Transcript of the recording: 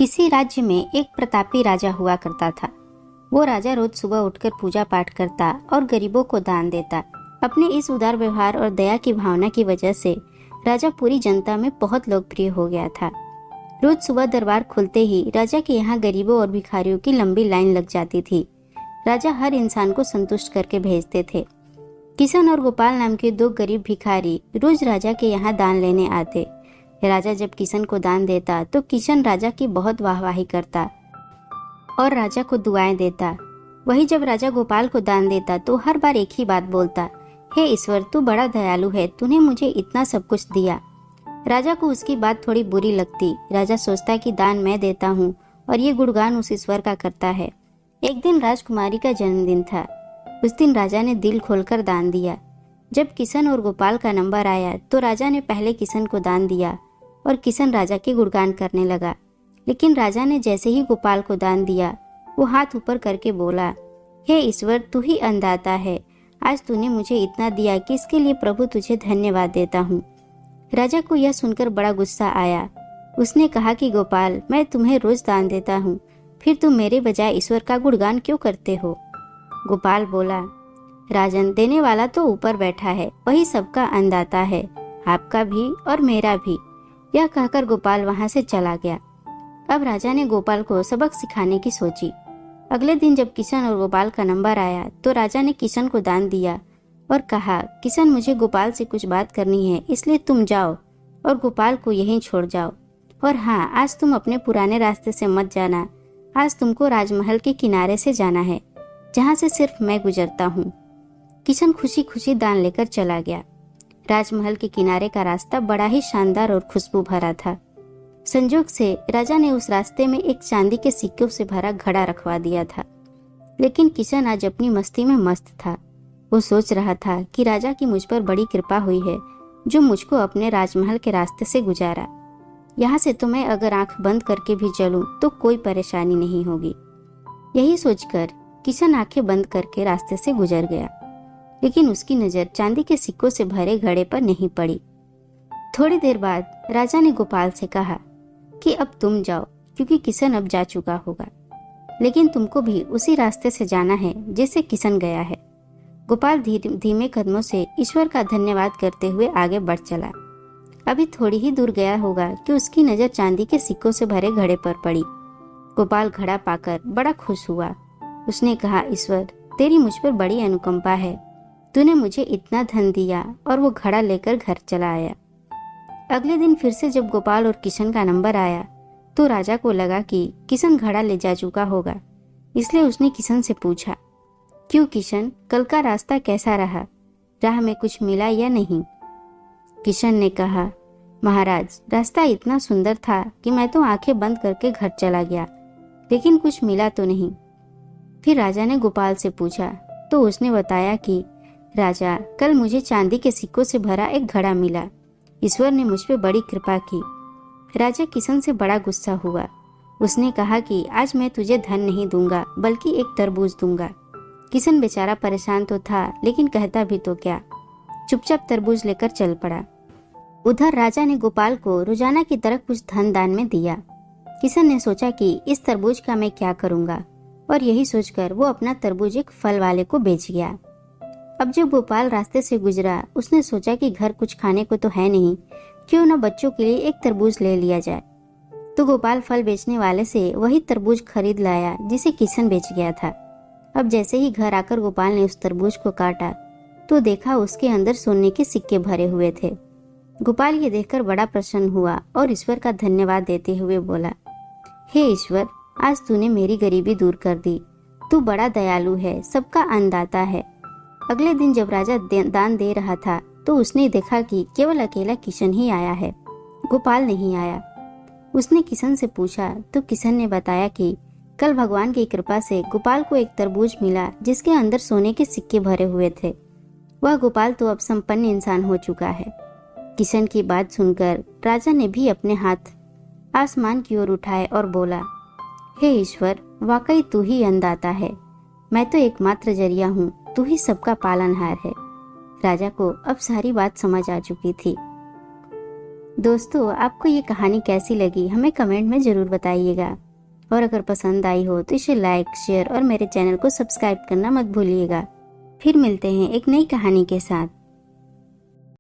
किसी राज्य में एक प्रतापी राजा हुआ करता था। वो राजा रोज सुबह उठकर पूजा पाठ करता और गरीबों को दान देता। अपने इस उदार व्यवहार और दया की भावना की वजह से राजा पूरी जनता में बहुत लोकप्रिय हो गया था। रोज सुबह दरबार खुलते ही राजा के यहाँ गरीबों और भिखारियों की लंबी लाइन लग जाती थी। राजा हर इंसान को संतुष्ट करके भेजते थे। किशन और गोपाल नाम के दो गरीब भिखारी रोज राजा के यहाँ दान लेने आते। राजा जब किशन को दान देता तो किशन राजा की बहुत वाहवाही करता और राजा को दुआएं देता। वही जब राजा गोपाल को दान देता तो हर बार एक ही बात बोलता, हे ईश्वर, तू बड़ा दयालु है, तूने मुझे इतना सब कुछ दिया। राजा को उसकी बात थोड़ी बुरी लगती। राजा सोचता कि दान मैं देता हूँ और ये गुणगान उस ईश्वर का करता है। एक दिन राजकुमारी का जन्मदिन था। उस दिन राजा ने दिल खोलकर दान दिया। जब किशन और गोपाल का नंबर आया तो राजा ने पहले किशन को दान दिया और किशन राजा के गुणगान करने लगा। लेकिन राजा ने जैसे ही गोपाल को दान दिया, वो हाथ ऊपर करके बोला, हे ईश्वर, तू ही अन्नदाता है। आज तूने मुझे इतना दिया कि इसके लिए प्रभु तुझे धन्यवाद देता हूँ। राजा को यह सुनकर बड़ा गुस्सा आया। उसने कहा कि गोपाल, मैं तुम्हें रोज दान देता हूँ, फिर तुम मेरे बजाय ईश्वर का गुणगान क्यों करते हो? गोपाल बोला, राजन, देने वाला तो ऊपर बैठा है, वही सबका अन्नदाता है, आपका भी और मेरा भी। यह कहकर गोपाल वहां से चला गया। अब राजा ने गोपाल को सबक सिखाने की सोची। अगले दिन जब किशन और गोपाल का नंबर आया तो राजा ने किशन को दान दिया और कहा, किशन, मुझे गोपाल से कुछ बात करनी है, इसलिए तुम जाओ और गोपाल को यहीं छोड़ जाओ। और हाँ, आज तुम अपने पुराने रास्ते से मत जाना। आज तुमको राजमहल के किनारे से जाना है, जहाँ से सिर्फ मैं गुजरता हूँ। किशन खुशी खुशी दान लेकर चला गया। राजमहल के किनारे का रास्ता बड़ा ही शानदार और खुशबू भरा था। संजोग से राजा ने उस रास्ते में एक चांदी के सिक्कों से भरा घड़ा रखवा दिया था। लेकिन किशन आज अपनी मस्ती में मस्त था। वो सोच रहा था कि राजा की मुझ पर बड़ी कृपा हुई है, जो मुझको अपने राजमहल के रास्ते से गुजारा। यहाँ से तो मैं अगर आंख बंद करके भी चलूं तो कोई परेशानी नहीं होगी। यही सोचकर किशन आंखें बंद करके रास्ते से गुजर गया। लेकिन उसकी नजर चांदी के सिक्कों से भरे घड़े पर नहीं पड़ी। थोड़ी देर बाद राजा ने गोपाल से कहा कि अब तुम जाओ, क्योंकि किशन अब जा चुका होगा। लेकिन तुमको भी उसी रास्ते से जाना है जैसे किशन गया है। गोपाल धीमे कदमों से ईश्वर का धन्यवाद करते हुए आगे बढ़ चला। अभी थोड़ी ही दूर गया होगा कि उसकी नजर चांदी के सिक्कों से भरे घड़े पर पड़ी। गोपाल घड़ा पाकर बड़ा खुश हुआ। उसने कहा, ईश्वर, तेरी मुझ पर बड़ी अनुकंपा है। तूने मुझे इतना धन दिया। और वो घड़ा लेकर घर चला आया। अगले दिन फिर से जब गोपाल और किशन का नंबर आया तो राजा को लगा कि किशन घड़ा ले जा चुका होगा। इसलिए उसने किशन से पूछा, क्यों किशन, कल का रास्ता कैसा रहा? राह में कुछ मिला या नहीं? किशन ने कहा, महाराज, रास्ता इतना सुंदर था कि मैं तो आंखें बंद करके घर चला गया, लेकिन कुछ मिला तो नहीं। फिर राजा ने गोपाल से पूछा तो उसने बताया कि राजा, कल मुझे चांदी के सिक्कों से भरा एक घड़ा मिला। ईश्वर ने मुझ पे बड़ी कृपा की। राजा किशन से बड़ा गुस्सा हुआ। उसने कहा कि आज मैं तुझे धन नहीं दूंगा, बल्कि एक तरबूज दूंगा। किशन बेचारा परेशान तो था, लेकिन कहता भी तो क्या। चुपचाप तरबूज लेकर चल पड़ा। उधर राजा ने गोपाल को रोजाना की तरह कुछ धन दान में दिया। किशन ने सोचा कि इस तरबूज का मैं क्या करूंगा, और यही सोचकर वो अपना तरबूज एक फल वाले को बेच गया। अब जब गोपाल रास्ते से गुजरा, उसने सोचा कि घर कुछ खाने को तो है नहीं, क्यों न बच्चों के लिए एक तरबूज ले लिया जाए। तो गोपाल फल बेचने वाले से वही तरबूज खरीद लाया जिसे किशन बेच गया था। अब जैसे ही घर आकर गोपाल ने उस तरबूज को काटा तो देखा उसके अंदर सोने के सिक्के भरे हुए थे। गोपाल ये देखकर बड़ा प्रसन्न हुआ और ईश्वर का धन्यवाद देते हुए बोला, हे ईश्वर, आज तूने मेरी गरीबी दूर कर दी। तू बड़ा दयालु है, सबका अन्नदाता है। अगले दिन जब राजा दान दे रहा था तो उसने देखा कि केवल अकेला किशन ही आया है, गोपाल नहीं आया। उसने किशन से पूछा तो किशन ने बताया कि कल भगवान की कृपा से गोपाल को एक तरबूज मिला जिसके अंदर सोने के सिक्के भरे हुए थे। वह गोपाल तो अब संपन्न इंसान हो चुका है। किशन की बात सुनकर राजा ने भी अपने हाथ आसमान की ओर उठाए और बोला, हे ईश्वर, वाकई तू ही अन्नदाता है। मैं तो एकमात्र जरिया हूँ, तू ही सबका पालनहार है। राजा को अब सारी बात समझ आ चुकी थी। दोस्तों, आपको ये कहानी कैसी लगी हमें कमेंट में ज़रूर बताइएगा। और अगर पसंद आई हो तो इसे लाइक, शेयर और मेरे चैनल को सब्सक्राइब करना मत भूलिएगा। फिर मिलते हैं एक नई कहानी के साथ।